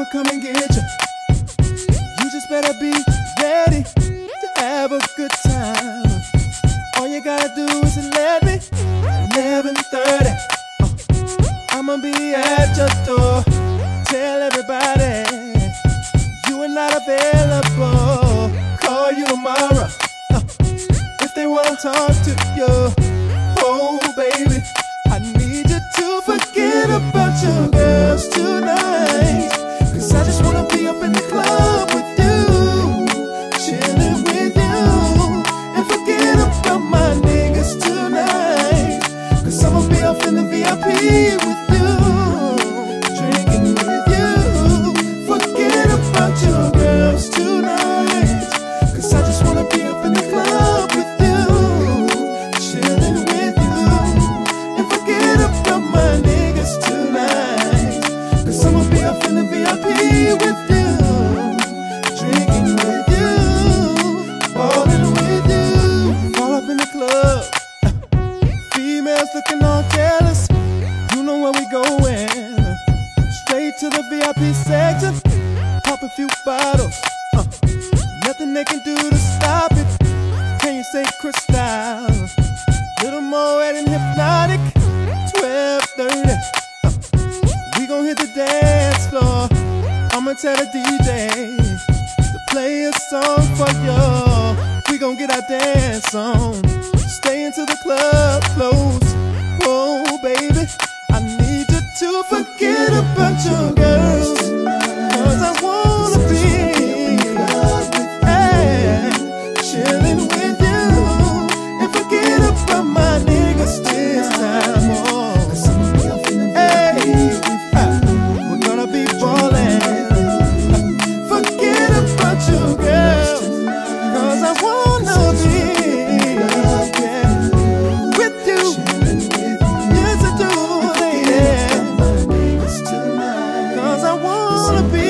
I'ma come and get you. You just better be ready to have a good time. All you gotta do is let me. 11:30. I'ma be at your door. Tell everybody you are not available. Call you tomorrow if they wanna talk to you. Oh baby, I need you to forget about your girls tonight. 'Cause I just wanna be up in the club with you, chilling with you. And forget about my niggas tonight. 'Cause I'ma be up in the VIP with you, drinking with you. Forget about your girls tonight. 'Cause I just wanna be up in the club with you, chilling with you. And forget about my niggas tonight. 'Cause I'ma be up in the VIP with you, drinking with you, balling with you. All up in the club, females looking all jealous. You know where we going. Straight to the VIP section, pop a few bottles. Nothing they can do to stop it. Can you say crystal? Little more red and hypnotic. 12:30. We gon' hit the dance floor. I'ma tell the DJ to play a song for you. We gon' get our dance on. Stay until the club close. Whoa, baby, I need you to forget about your girls. 'Cause I wanna be, hey, chilling with you. And forget about my niggas this time. Hey, we're gonna be ballin'. Forget about your girls. 'Cause I wanna be, yeah, with you. Yes, I do, lady. 'Cause I wanna be